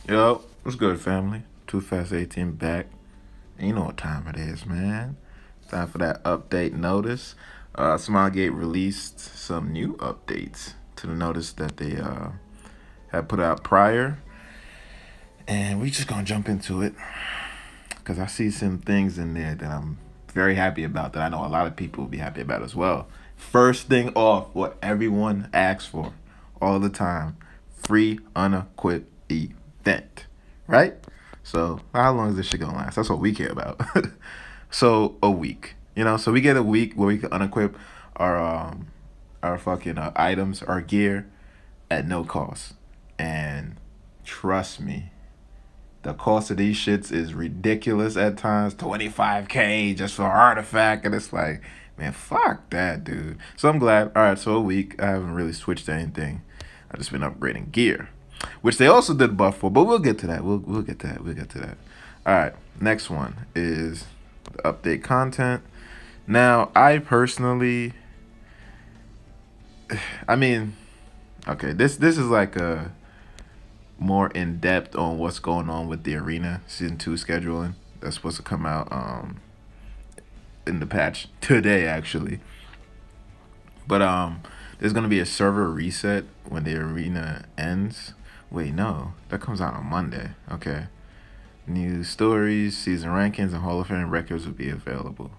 Yo, what's good, family? Too Fast 18 back. And you know what time it is, man. Time for that update notice. Smilegate released some new updates to the notice that they had put out prior. And we just gonna jump into it. Because I see some things in there that I'm very happy about that I know a lot of people will be happy about as well. First thing off, what everyone asks for all the time, free unequipped event, right? So how long is this shit gonna last? That's what we care about. So a week, so we get a week where we can unequip our our fucking items, our gear at no cost. And trust me, the cost of these shits is ridiculous at times. 25K just for an artifact, and it's like, man, fuck that, dude. So I'm glad. All right, so a week. I haven't really switched to anything. I've just been upgrading gear, which they also did buff for, but we'll get to that. We'll get to that. We'll get to that. All right, next one is the update content. Now, I personally, I mean, okay, this is like a more in depth on what's going on with the arena season 2 scheduling. That's supposed to come out in the patch today, actually. But there's gonna be a server reset when the arena ends. Wait, no, that comes out on Monday. Okay. New stories, season rankings, and Hall of Fame records will be available.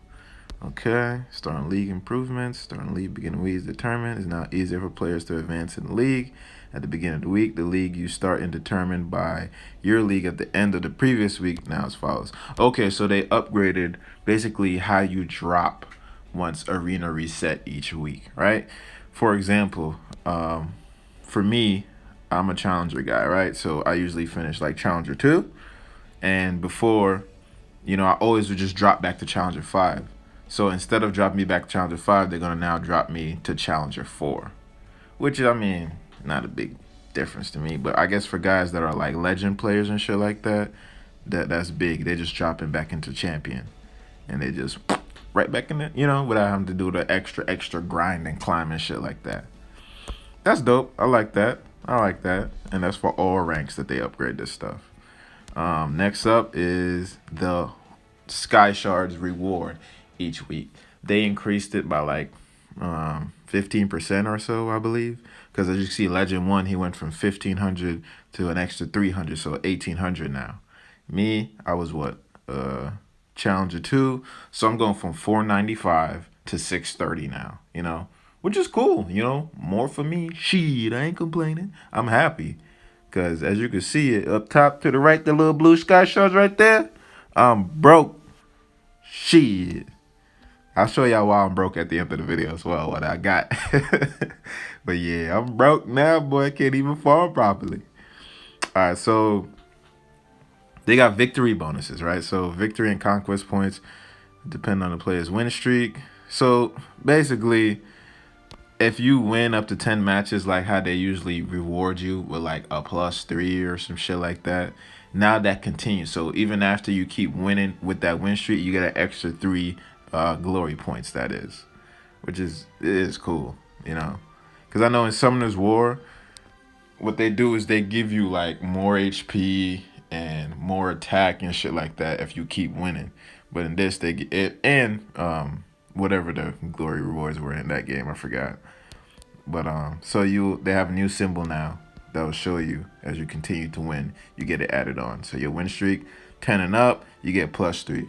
Okay, starting league improvements. Starting league beginning week is determined. It's now easier for players to advance in the league. At the beginning of the week, the league you start in determined by your league at the end of the previous week. Now as follows. Okay, so they upgraded basically how you drop once arena reset each week, right? For example, for me, I'm a challenger guy, right? So I usually finish like challenger 2. And before, I always would just drop back to Challenger 5. So instead of dropping me back to Challenger 5, they're going to now drop me to Challenger 4. Which, I mean, not a big difference to me. But I guess for guys that are like legend players and shit like that, that's big. They just dropping back into Champion. And they just right back in it, without having to do the extra grind and climb and shit like that. That's dope. I like that. I like that. And that's for all ranks that they upgrade this stuff. Next up is the Sky Shards reward each week. They increased it by like 15% or so, I believe. Because as you see, Legend 1, he went from 1,500 to an extra 300, so 1,800 now. Me, I was what? Challenger 2. So I'm going from 495 to 630 now, which is cool, more for me. Shit, I ain't complaining. I'm happy. Because as you can see it up top to the right, the little blue sky shards right there, I'm broke. Shit. I'll show y'all why I'm broke at the end of the video as well, what I got. But yeah, I'm broke now, boy. I can't even farm properly. All right, so they got victory bonuses, right? So victory and conquest points depend on the player's win streak. So basically, if you win up to 10 matches, like how they usually reward you with like a +3 or some shit like that, now that continues. So even after you keep winning with that win streak, you get an extra 3 glory points, that is. Which is cool, Because I know in Summoner's War, what they do is they give you like more HP and more attack and shit like that if you keep winning. But in this, they get it, and whatever the glory rewards were in that game, I forgot. But so they have a new symbol now that will show you as you continue to win, you get it added on. So your win streak 10 and up, you get +3.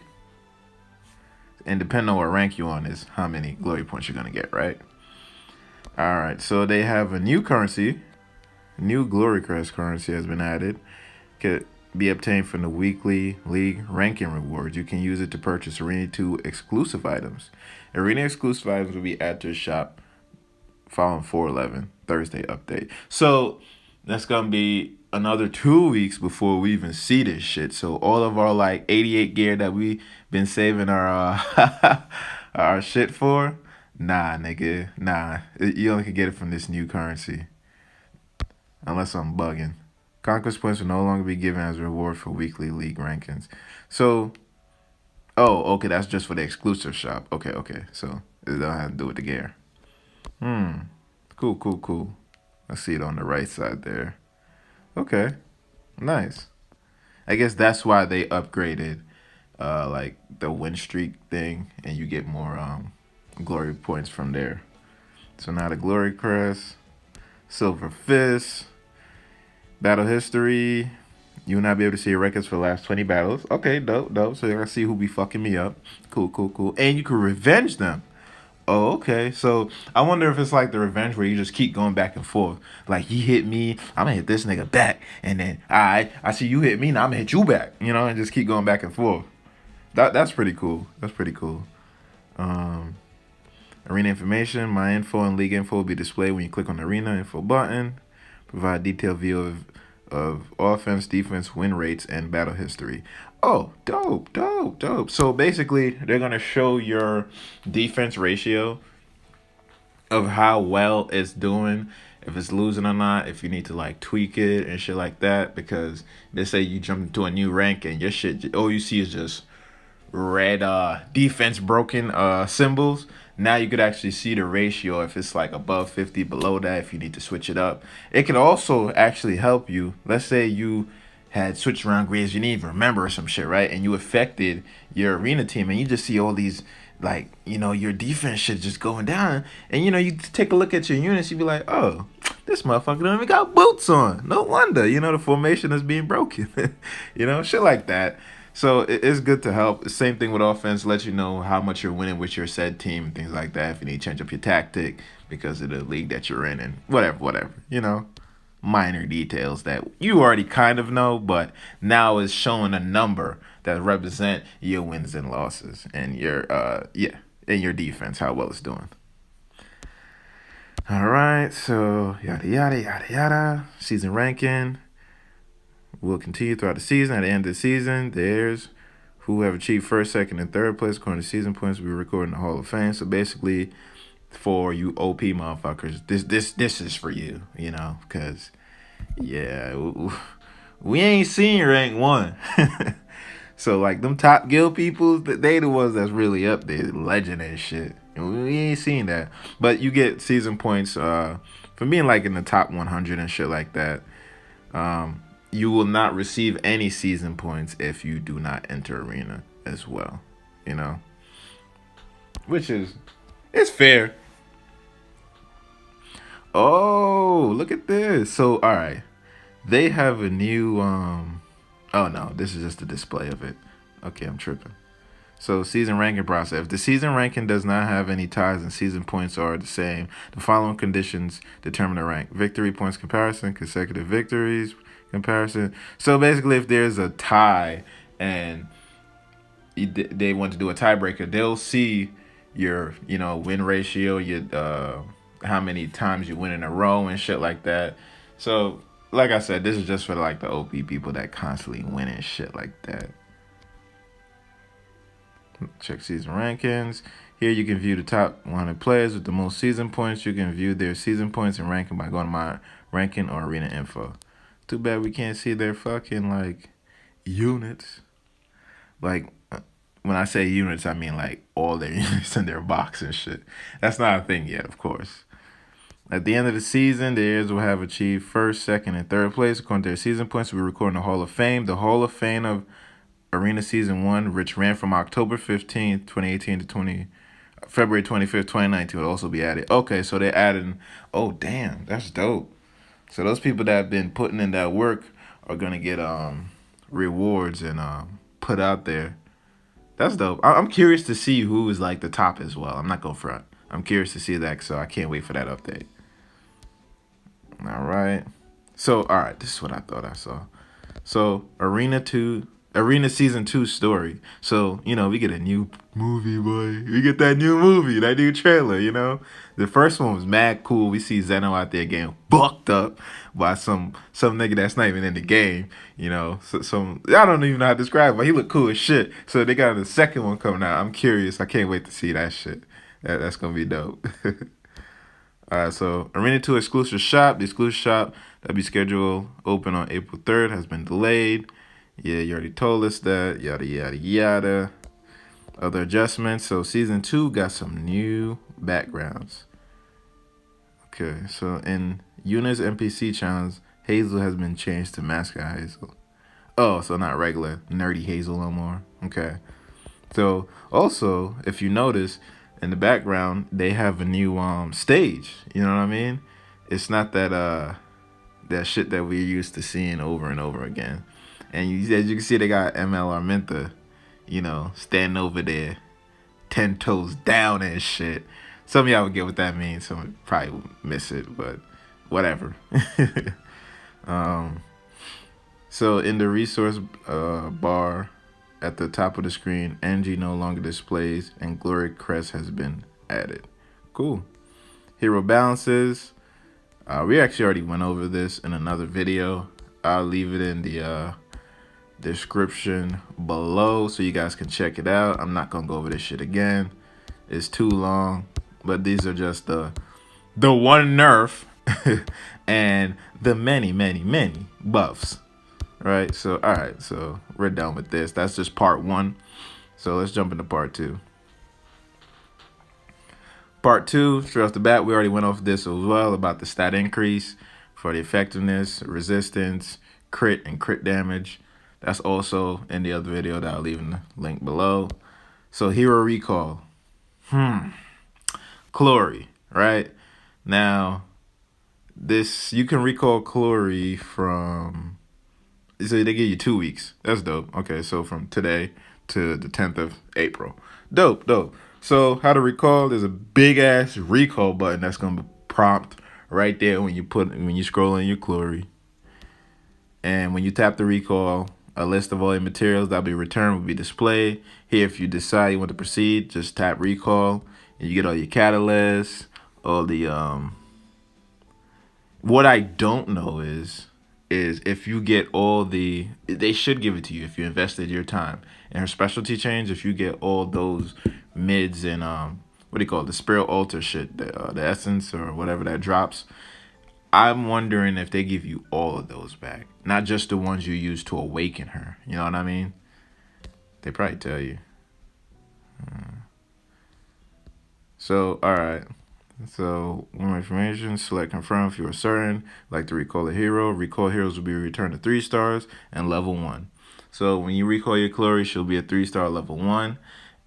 And depending on what rank you on is how many glory points you're gonna get, right? All right, so they have a new currency. New Glory Crest currency has been added. Could be obtained from the weekly league ranking rewards. You can use it to purchase Arena 2 exclusive items. Arena exclusive items will be added to the shop following 4/11 Thursday update. So that's gonna be another 2 weeks before we even see this shit. So all of our like 88 gear that we been saving our our shit for, nah, nigga, nah. You only can get it from this new currency, unless I'm bugging. Conquest points will no longer be given as a reward for weekly league rankings. So, oh, okay, that's just for the exclusive shop. Okay. So it don't have to do with the gear. Cool. I see it on the right side there. Okay. Nice. I guess that's why they upgraded like the win streak thing, and you get more glory points from there. So now the glory crest, silver fist, battle history. You will not be able to see your records for the last 20 battles. Okay, dope, dope. So you can see who be fucking me up. Cool, cool, cool. And you can revenge them. Oh, okay. So I wonder if it's like the revenge where you just keep going back and forth. Like he hit me, I'm gonna hit this nigga back, and then I see you hit me, now I'm gonna hit you back. You know, and just keep going back and forth. That's pretty cool. That's pretty cool. Um, Arena information, my info and league info will be displayed when you click on the arena info button. Provide detailed view of offense, defense, win rates, and battle history. Oh, dope, dope, dope. So basically, they're gonna show your defense ratio of how well it's doing, if it's losing or not, if you need to like tweak it and shit like that. Because they say you jump into a new rank and your shit, all you see is just red defense broken symbols. Now you could actually see the ratio if it's like above 50, below that, if you need to switch it up. It can also actually help you. Let's say you had switched around grades, you didn't even remember some shit, right? And you affected your arena team, and you just see all these, like, you know, your defense shit just going down. And, you know, you take a look at your units, you be like, oh, this motherfucker don't even got boots on. No wonder, you know, the formation is being broken. You know, shit like that. So it's good to help. Same thing with offense. Let you know how much you're winning with your said team and things like that. If you need to change up your tactic because of the league that you're in and whatever. You know, minor details that you already kind of know, but now it's showing a number that represent your wins and losses and your and your defense, how well it's doing. All right, so yada yada yada yada. Season ranking will continue throughout the season. At the end of the season, there's who have achieved first, second, and third place according to season points. We record in the Hall of Fame. So basically, for you OP motherfuckers, this is for you, you know, because yeah, we ain't seen rank one. So like them top guild people, they the ones that's really up there, legend and shit. And we ain't seen that, but you get season points for being like in the top 100 and shit like that. You will not receive any season points if you do not enter arena as well. You know, which is it's fair. Oh, look at this. So all right, they have a new oh no, this is just a display of it. Okay, I'm tripping. So season ranking process. If the season ranking does not have any ties and season points are the same, the following conditions determine the rank. Victory points comparison, consecutive victories comparison. So basically if there's a tie and they want to do a tiebreaker, they'll see your, you know, win ratio, your how many times you win in a row and shit like that. So like I said, this is just for like the OP people that constantly win and shit like that. Check season rankings. Here you can view the top 100 players with the most season points. You can view their season points and ranking by going to my ranking or arena info. Too bad we can't see their fucking like units. Like when I say units, I mean like all their units in their box and shit. That's not a thing yet, of course. At the end of the season, the Airs will have achieved first, second, and third place according to their season points. We record in the Hall of Fame. The Hall of Fame of Arena Season 1, which ran from October 15th, 2018 to February 25th, 2019, will also be added. Okay, so they're adding, oh, damn, that's dope. So those people that have been putting in that work are going to get rewards and put out there. That's dope. I'm curious to see who is like the top as well. I'm not going to front. I'm curious to see that, so I can't wait for that update. All right. So, all right, this is what I thought I saw. So, Arena Season 2 story. So, you know, we get a new movie, boy. We get that new movie, that new trailer, you know? The first one was mad cool. We see Zeno out there getting bucked up by some nigga that's not even in the game, you know? So, some I don't even know how to describe it, but he looked cool as shit. So they got the second one coming out. I'm curious. I can't wait to see that shit. That's going to be dope. Alright, so Arena 2 exclusive shop. The exclusive shop that'll be scheduled open on April 3rd has been delayed. Yeah, you already told us that. Yada, yada, yada. Other adjustments. So Season 2 got some new backgrounds. Okay, so in Yuna's NPC challenge, Hazel has been changed to mascot Hazel. Oh, so not regular nerdy Hazel no more. Okay. So also, if you notice in the background, they have a new stage. You know what I mean? It's not that shit that we're used to seeing over and over again. And as you can see, they got ML Armenta, standing over there, 10 toes down and shit. Some of y'all would get what that means. Some probably would miss it, but whatever. um, so in the resource bar at the top of the screen, NG no longer displays and Glory Crest has been added. Cool. Hero balances. We actually already went over this in another video. I'll leave it in the description below so you guys can check it out. I'm not gonna go over this shit again. It's too long, but these are just the one nerf and the many buffs. Right? So alright, so we're done with this. That's just part 1. So let's jump into part 2. Part 2, straight off the bat, we already went off this as well about the stat increase for the effectiveness, resistance, crit, and crit damage. That's also in the other video that I'll leave in the link below. So hero recall. Chloe, right? Now, this, you can recall Chloe from, so they give you 2 weeks. That's dope. Okay, so from today to the 10th of April. Dope. So how to recall, there's a big ass recall button that's gonna prompt right there when you scroll in your Chloe. And when you tap the recall, a list of all your materials that'll be returned will be displayed. Here, if you decide you want to proceed, just tap recall and you get all your catalysts, all the what I don't know is if you get all the, they should give it to you if you invested your time. And her specialty change, if you get all those mids and what do you call it, the Spiral Altar shit, the essence or whatever that drops, I'm wondering if they give you all of those back, not just the ones you use to awaken her. You know what I mean? They probably tell you. So, all right. So, more information. Select confirm if you are certain. Like to recall a hero. Recall heroes will be returned to 3 stars and level 1. So, when you recall your Chloe, she'll be a 3-star level 1.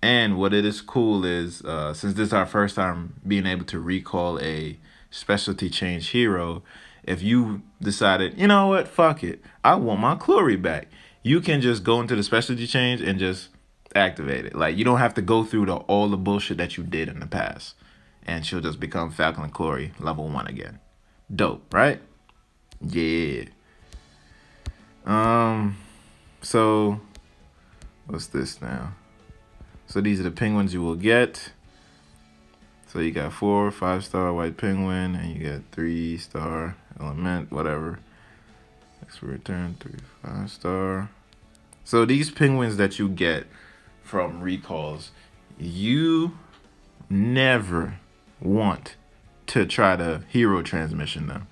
And what it is cool is, since this is our first time being able to recall a specialty change hero, if you decided, you know what, fuck it, I want my Chloe back, you can just go into the specialty change and just activate it. Like, you don't have to go through all the bullshit that you did in the past, and she'll just become Falcon Chloe level 1 again. Dope, right? Yeah. So what's this now? So these are the penguins you will get. So you got 4 5-star white penguin, and you got 3-star element, whatever. Next return 3 5-star. So these penguins that you get from recalls, you never want to try to hero transmission them.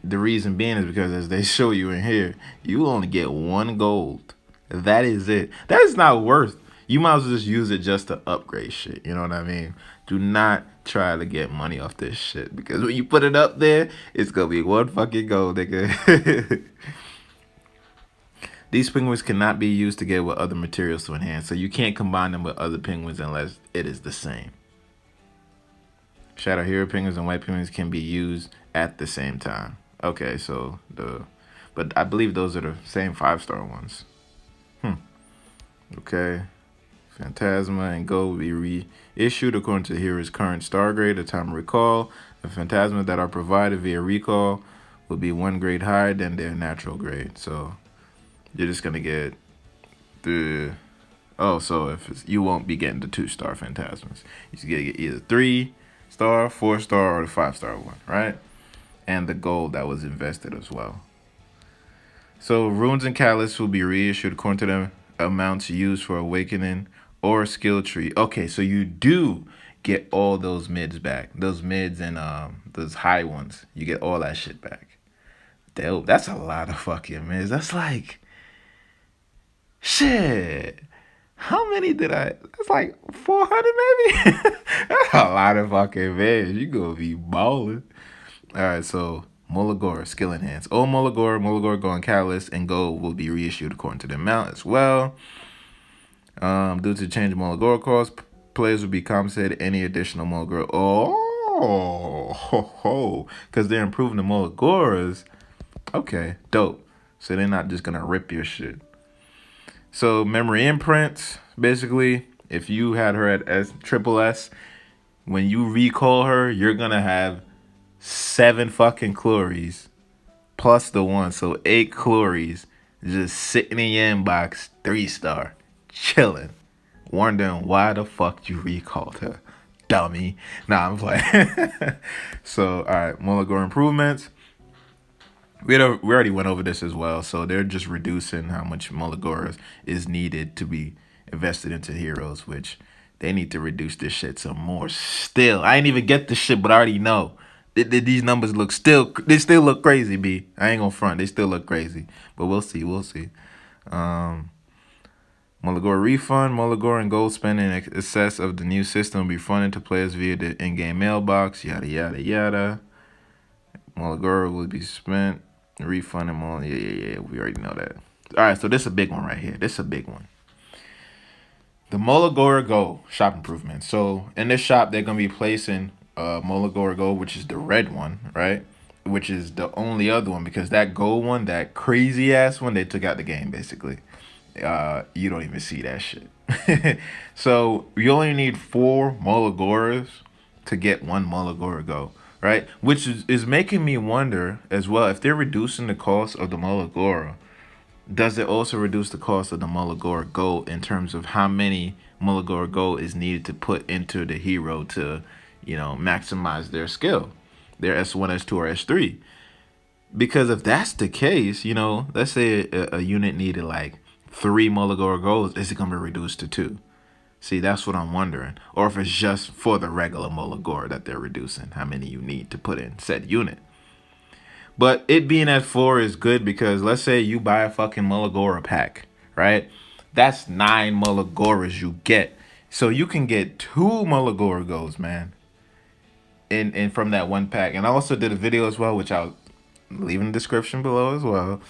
The reason being is because, as they show you in here, you only get 1 gold. That is it. That is not worth. You might as well just use it just to upgrade shit. You know what I mean? Do not try to get money off this shit, because when you put it up there, it's gonna be 1 fucking gold, nigga. These penguins cannot be used together with other materials to enhance, so you can't combine them with other penguins unless it is the same. Shadow Hero penguins and white penguins can be used at the same time. Okay, so but I believe those are the same 5-star ones. Okay. Phantasma and Gold will be reissued according to the hero's current star grade at time of recall. The Phantasma that are provided via recall will be 1 grade higher than their natural grade. So you're just gonna get the, so if you won't be getting the 2-star Phantasmas. You're gonna get either 3-star, 4-star, or the 5-star one, right? And the gold that was invested as well. So runes and catalysts will be reissued according to the amounts used for awakening or skill tree. Okay, so you do get all those mids back. Those mids and those high ones. You get all that shit back. Dope. That's a lot of fucking mids. That's like, shit. How many did I? That's like 400 maybe? That's a lot of fucking mids. You gonna be balling. All right, so Molagora, skill enhance. Old Molagora Go, and Catalyst and Gold will be reissued according to the amount as well. Due to the change in Molagora cost, players will be compensated any additional Molagora. Because they're improving the Molagoras. Okay, dope. So they're not just gonna rip your shit. So memory imprints, basically, if you had her at triple S, when you recall her, you're gonna have 7 fucking Chlories plus the 1, so 8 Chlories just sitting in your inbox, 3-star, chilling, wondering why the fuck you recalled her, dummy. Nah, I'm playing. So, all right, Molagora improvements. We already went over this as well. So they're just reducing how much Molagora is needed to be invested into heroes, which they need to reduce this shit some more. Still, I ain't even get this shit, but I already know these numbers they still look crazy. B, I ain't gonna front, they still look crazy, but we'll see. Molagora refund. Molagora and gold spent in excess of the new system will be funded to players via the in-game mailbox. Yada yada yada. Molagora will be spent. Refund and all. Yeah. We already know that. All right, so this is a big one right here. This is a big one. The Molagora Go shop improvement. So in this shop, they're gonna be placing Molagora Go, which is the red one, right? Which is the only other one because that gold one, that crazy ass one, they took out the game basically. You don't even see that shit. So you only need 4 Molagoras to get 1 Molagora Go, right? Which is making me wonder as well, if they're reducing the cost of the Molagora, does it also reduce the cost of the Molagora Gold in terms of how many Molagora Gold is needed to put into the hero to, maximize their skill, their S1, S2, or S3? Because if that's the case, let's say a unit needed like 3 Molagora Golds, is it going to be reduced to 2? See, that's what I'm wondering. Or if it's just for the regular Molagora that they're reducing how many you need to put in said unit. But it being at 4 is good because let's say you buy a fucking Molagora pack, right? That's 9 Molagoras you get. So you can get 2 Molagora Golds, man. And from that one pack. And I also did a video as well, which I'll leave in the description below as well,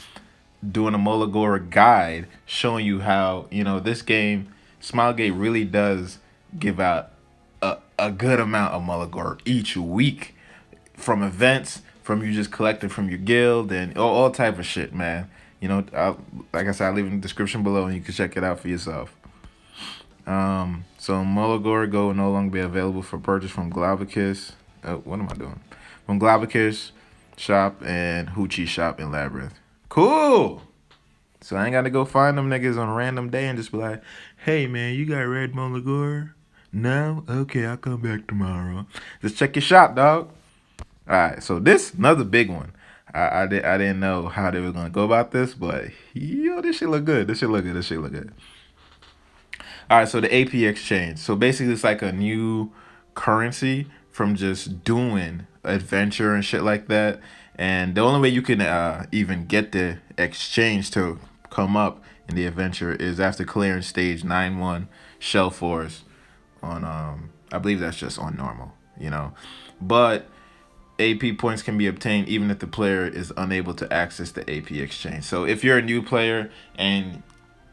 doing a Molagora guide showing you how, this game, Smilegate really does give out a good amount of Molagora each week from events, from you just collecting from your guild, and all type of shit, man. Like I said, I'll leave in the description below and you can check it out for yourself. So Molagora Go will no longer be available for purchase from Glavicus. What am I doing? From Glavicus shop and Hoochie shop in Labyrinth. Cool. So I ain't got to go find them niggas on a random day and just be like, hey, man, you got red Molagora? No? Okay, I'll come back tomorrow. Just check your shop, dog. All right, so this another big one. I didn't know how they were gonna go about this, but this shit look good. This shit look good. All right, so the AP exchange. So basically, it's like a new currency from just doing adventure and shit like that. And the only way you can even get the exchange to come up in the adventure is after clearing stage 9-1 Shell Force on I believe that's just on normal, but AP points can be obtained even if the player is unable to access the AP exchange. So if you're a new player and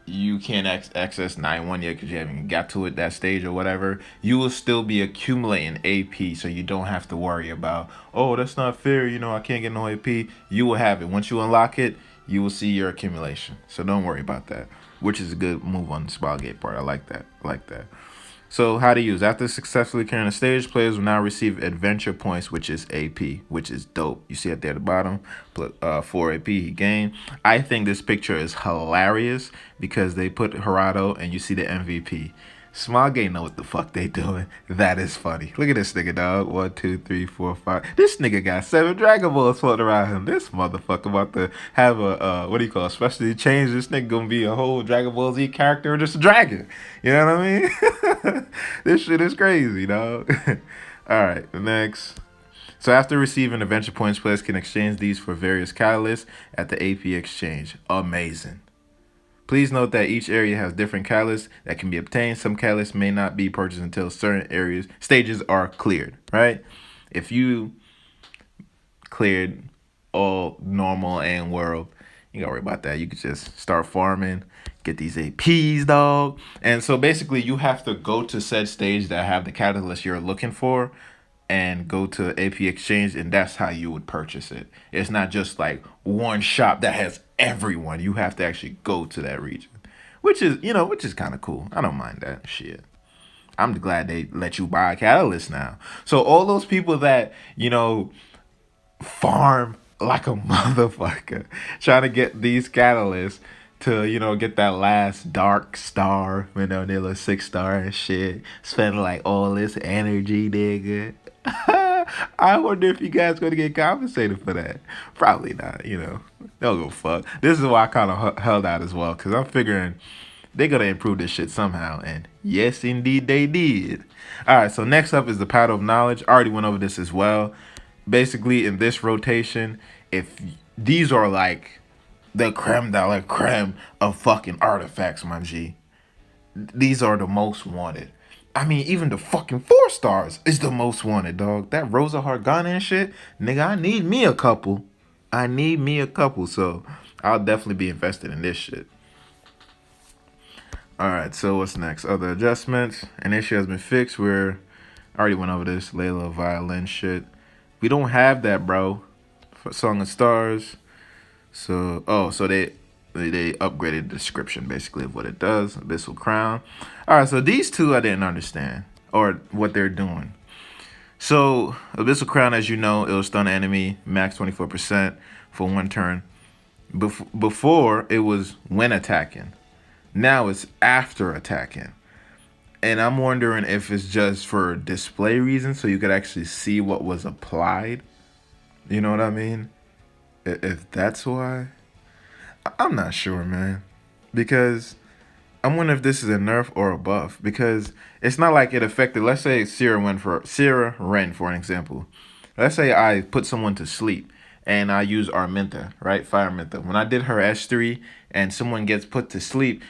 you can't access 9-1 yet because you haven't got to it that stage or whatever, you will still be accumulating AP, so you don't have to worry about, oh, that's not fair, I can't get no AP. You will have it. Once you unlock it, you will see your accumulation. So don't worry about that, which is a good move on the Smilegate part. I like that. So how to use. After successfully clearing the stage, players will now receive adventure points, which is AP, which is dope. You see it there at the bottom, 4 AP he gained. I think this picture is hilarious because they put Gerardo and you see the MVP. Smilegate know what the fuck they doing. That is funny. Look at this nigga, dog. 1, 2, 3, 4, 5. This nigga got 7 Dragon Balls floating around him. This motherfucker about to have a specialty change. This nigga gonna be a whole Dragon Ball Z character or just a dragon. You know what I mean? This shit is crazy, dog. All right, next. So after receiving adventure points, players can exchange these for various catalysts at the AP exchange. Amazing. Please note that each area has different catalysts that can be obtained. Some catalysts may not be purchased until stages are cleared, right? If you cleared all normal and world. You gotta worry about that. You could just start farming, get these APs, dog. And so basically, you have to go to said stage that have the catalyst you're looking for, and go to AP Exchange, and that's how you would purchase it. It's not just like one shop that has everyone. You have to actually go to that region, which is kind of cool. I don't mind that shit. I'm glad they let you buy a catalyst now. So all those people that farm like a motherfucker trying to get these catalysts to get that last dark star, their little 6 star and shit, spending like all this energy, nigga. I wonder if you guys gonna get compensated for that. Probably not. They'll go fuck. This is why I kind of held out as well, because I'm figuring they're gonna improve this shit somehow, and yes, indeed, they did. All right, so next up is the Paddle of Knowledge. I already went over this as well. Basically, in this rotation, if these are like the creme de la creme of fucking artifacts, my G. These are the most wanted. I mean, even the fucking 4 stars is the most wanted, dog. That Rosa Hargana and shit, nigga, I need me a couple. So I'll definitely be invested in this shit. Alright, so what's next? Other adjustments. An issue has been fixed where I already went over this Layla violin shit. We don't have that, bro. For Song of Stars. So they upgraded the description basically of what it does. Abyssal Crown. Alright, so these two I didn't understand. Or what they're doing. So Abyssal Crown, as you know, it'll stun an enemy max 24% for 1 turn. Before it was when attacking. Now it's after attacking. And I'm wondering if it's just for display reasons, so you could actually see what was applied. You know what I mean? If that's why. I'm not sure, man. Because I'm wondering if this is a nerf or a buff. Because it's not like it affected, let's say Sierra Ren, for an example. Let's say I put someone to sleep and I use Arminta, right? Fire Arminta. When I did her S3 and someone gets put to sleep,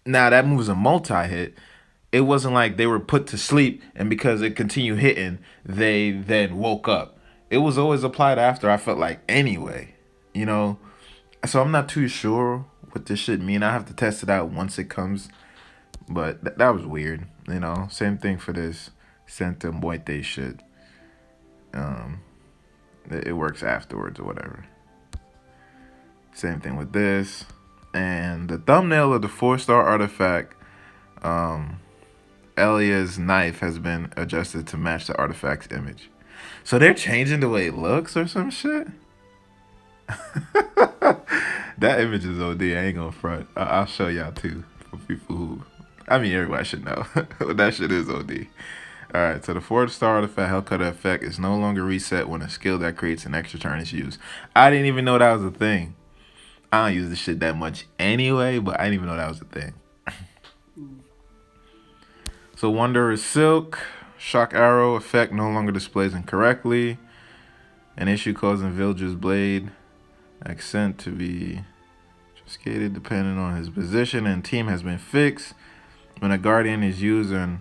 now that moves a multi-hit. It wasn't like they were put to sleep and because it continued hitting, they then woke up. It was always applied after, I felt like, anyway. So I'm not too sure what this shit mean. I have to test it out once it comes. But that was weird. Same thing for this Santa Muerte shit. It works afterwards or whatever. Same thing with this. And the thumbnail of the 4-star artifact, Elia's knife has been adjusted to match the artifact's image. So they're changing the way it looks or some shit? That image is OD. I ain't gonna front. I'll show y'all too. For people who... everybody should know. That shit is OD. Alright, so the 4-star artifact Hellcutter effect is no longer reset when a skill that creates an extra turn is used. I didn't even know that was a thing. I don't use this shit that much anyway, but I didn't even know that was a thing. So Wanderer's Silk, Shock Arrow effect no longer displays incorrectly. An issue causing Villager's Blade accent to be cascaded depending on his position and team has been fixed. When a Guardian is used on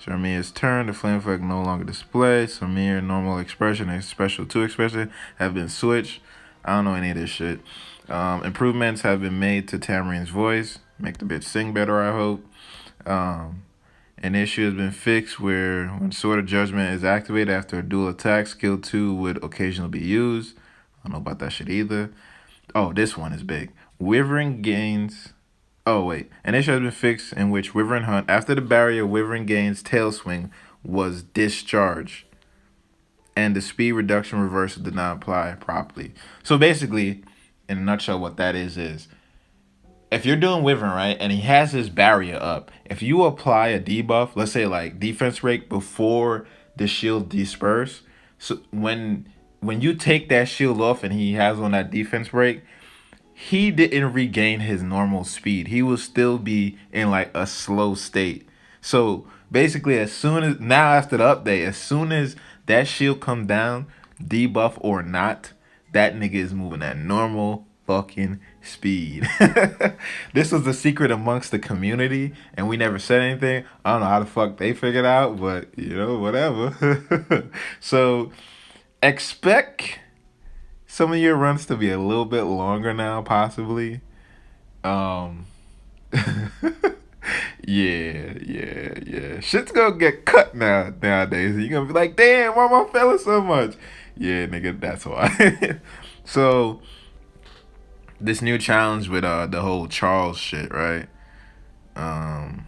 Sharmir's turn, the flame effect no longer displays. Sharmir normal expression and special 2 expression have been switched. I don't know any of this shit. Improvements have been made to Tamarine's voice. Make the bitch sing better, I hope. An issue has been fixed where when Sword of Judgment is activated after a dual attack, skill 2 would occasionally be used. I don't know about that shit either. Oh, this one is big. Wyvern gains... Oh, wait. An issue has been fixed in which Wyvern Hunt, after the barrier Wyvern gains Tail Swing was discharged. And the speed reduction reversal did not apply properly. So basically, in a nutshell, what that is if you're doing Wyvern, right, and he has his barrier up, if you apply a debuff, let's say like defense rate before the shield disperse, so when you take that shield off and he has on that defense break, he didn't regain his normal speed. He will still be in like a slow state. So basically, now after the update, as soon as that shield come down, debuff or not, that nigga is moving at normal fucking speed. This was the secret amongst the community, and we never said anything. I don't know how the fuck they figured out, but whatever. So expect some of your runs to be a little bit longer now, possibly. Um, yeah. Shit's gonna get cut nowadays. You're gonna be like, damn, why am I feeling so much? Yeah, nigga, that's why. So this new challenge with the whole Charles shit, right? Um,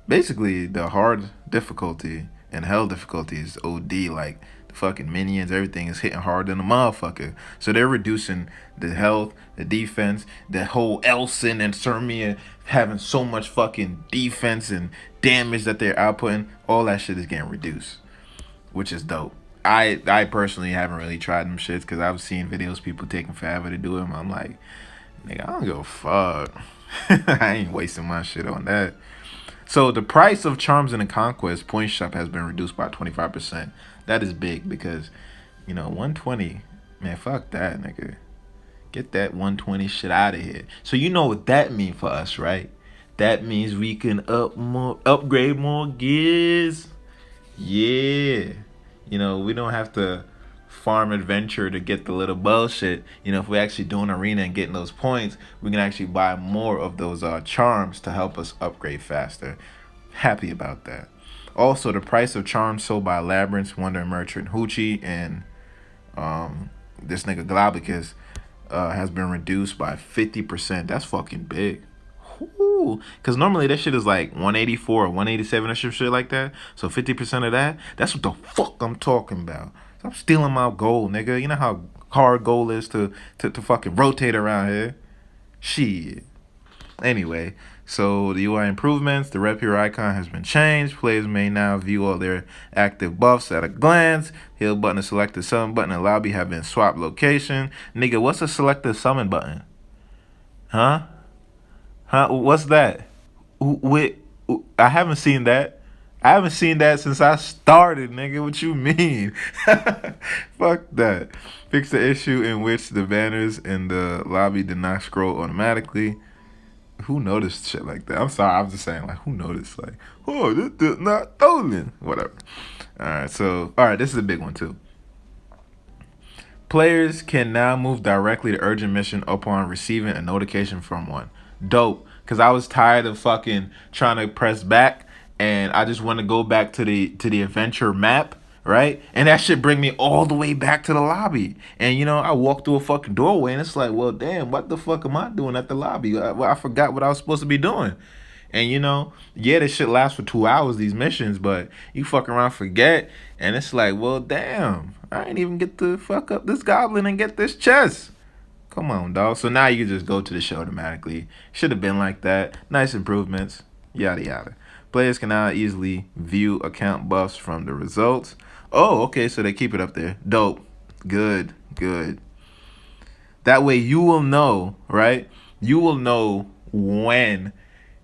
Basically the hard difficulty and hell difficulty is OD. Like the fucking minions, everything is hitting harder than a motherfucker. So they're reducing the health, the defense, the whole Elson and Cermia having so much fucking defense and damage that they're outputting. All that shit is getting reduced, which is dope. I personally haven't really tried them shits because I've seen videos people taking forever to do them. I'm like, nigga, I don't give a fuck. I ain't wasting my shit on that. So the price of Charms in the Conquest Point Shop has been reduced by 25%. That is big because, 120, man, fuck that, nigga. Get that 120 shit out of here. So you know what that means for us, right? That means we can upgrade more gears. Yeah. We don't have to farm adventure to get the little bullshit. If we're actually doing arena and getting those points, we can actually buy more of those charms to help us upgrade faster. Happy about that. Also, the price of charms sold by Labyrinth, Wonder Merchant, Hoochie, and this nigga Globicus has been reduced by 50%. That's fucking big. Because normally that shit is like 184 or 187 or some shit like that. So 50% of that, that's what the fuck I'm talking about. Stop stealing my gold, nigga. You know how hard gold is to fucking rotate around here? Shit. Anyway, so the UI improvements, the rep hero icon has been changed. Players may now view all their active buffs at a glance. Heal button and selected summon button and lobby have been swapped location. Nigga, what's a selected summon button? Huh? What's that? Wait, I haven't seen that. I haven't seen that since I started, nigga. What you mean? Fuck that. Fix the issue in which the banners in the lobby did not scroll automatically. Who noticed shit like that? I'm sorry. I'm just saying, like, who noticed? Like, oh, this is not stolen. Whatever. All right, this is a big one, too. Players can now move directly to urgent mission upon receiving a notification from one. Dope. Because I was tired of fucking trying to press back, and I just want to go back to the adventure map, right? And that shit bring me all the way back to the lobby. And I walk through a fucking doorway, and it's like, well, damn, what the fuck am I doing at the lobby? I forgot what I was supposed to be doing. And yeah, this shit lasts for 2 hours, these missions, but you fuck around, forget, and it's like, well, damn, I ain't even get to fuck up this goblin and get this chest. Come on, dog. So now you can just go to the show automatically. Should have been like that. Nice improvements. Yada yada. Players can now easily view account buffs from the results. Oh, okay, so they keep it up there. Dope. Good. That way you will know, right? You will know when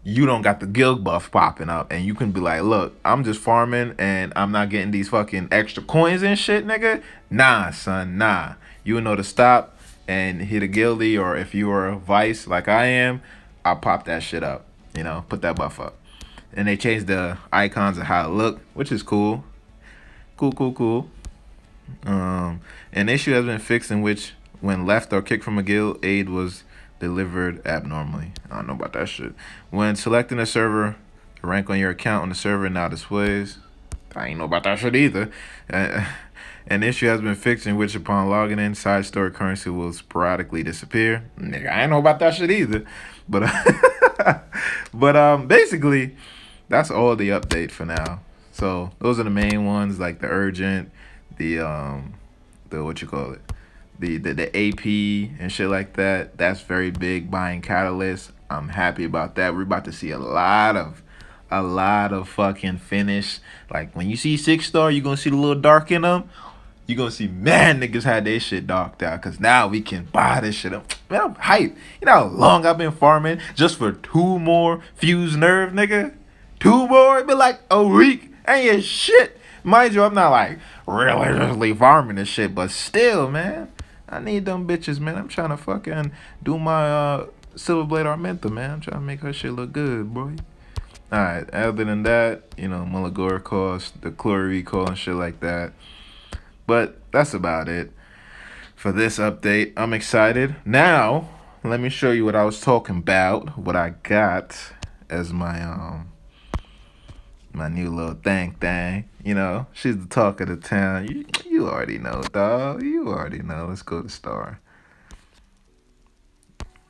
you don't got the guild buff popping up, and you can be like, look, I'm just farming and I'm not getting these fucking extra coins and shit, nigga. Nah, son, nah. You will know to stop and hit a guildie, or if you are a vice like I am, I'll pop that shit up. Put that buff up. And they changed the icons of how it look, which is cool. Cool. An issue has been fixed in which when left or kicked from a guild, aid was delivered abnormally. I don't know about that shit. When selecting a server, the rank on your account on the server now displays. I ain't know about that shit either. An issue has been fixed in which upon logging in, side store currency will sporadically disappear. Nigga, I ain't know about that shit either. But basically, that's all the update for now. So those are the main ones, like the urgent, the what you call it, the AP and shit like that. That's very big. Buying catalyst. I'm happy about that. We're about to see a lot of fucking finish. Like when you see 6-star, you're gonna see the little dark in them. You're gonna see, man, niggas had their shit darked out. Cause now we can buy this shit up. Man, I'm hyped. You know how long I've been farming just for 2 more fused nerve, nigga? 2 more? It been like a week. Ain't shit. Mind you, I'm not like religiously farming this shit, but still, man, I need them bitches, man. I'm trying to fucking do my Silver Blade Armenta, man. I'm trying to make her shit look good, boy. Alright, other than that, Mulligore cost, the Chloe recall and shit like that. But that's about it. for this update. I'm excited. Now, let me show you what I was talking about. What I got as my new little thing. You know, she's the talk of the town. You already know, dog. You already know. Let's go to Star.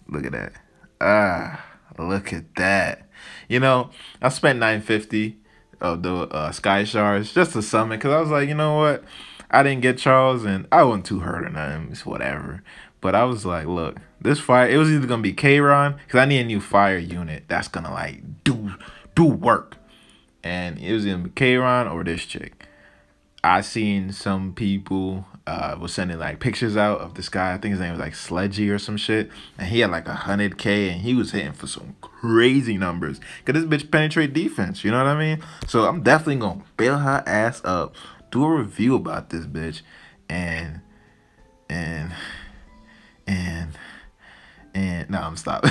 Look at that. Look at that. You know, I spent 950 of the Sky Shards just to summon because I was like, you know what? I didn't get Charles and I wasn't too hurt or nothing. It's whatever. But I was like, look, this fire, it was either gonna be Kayron because I need a new fire unit that's gonna like do work. And it was gonna be Kayron or this chick. I seen some people was sending like pictures out of this guy. I think his name was like Sledgy or some shit, and he had like 100K, and he was hitting for some crazy numbers. Cause this bitch penetrate defense. You know what I mean? So I'm definitely gonna bail her ass up, do a review about this bitch, and and and no, I'm stopping.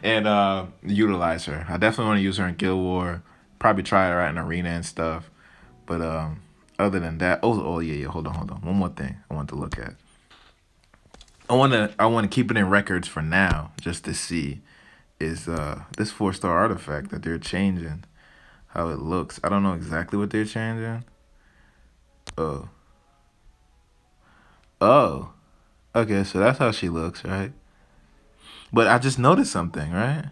And utilize her. I definitely want to use her in Guild War. Probably try her out in arena and stuff. But other than that, oh yeah, hold on. One more thing I want to look at. I want to keep it in records for now, just to see is this 4-star artifact that they're changing, how it looks. I don't know exactly what they're changing. Oh, okay, so that's how she looks, right? But I just noticed something, right?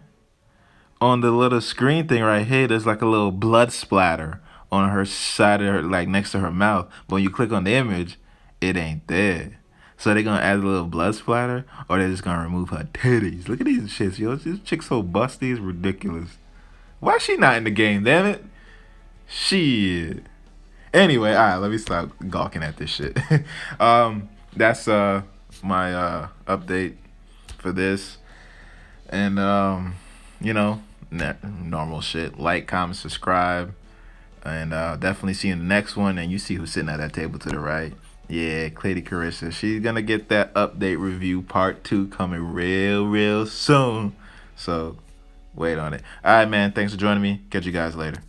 On the little screen thing right here, there's like a little blood splatter on her side of her, like next to her mouth. But when you click on the image, it ain't there. So they gonna add a little blood splatter, or they're just gonna remove her titties. Look at these shits, yo. This chick so busty is ridiculous. Why is she not in the game? Damn it. Shit. Anyway, all right. Let me stop gawking at this shit. That's my update for this, and you know, normal shit. Like, comment, subscribe, and definitely see you in the next one. And you see who's sitting at that table to the right. Yeah, Clady Carissa. She's gonna get that update review part 2 coming real soon. So wait on it. All right, man. Thanks for joining me. Catch you guys later.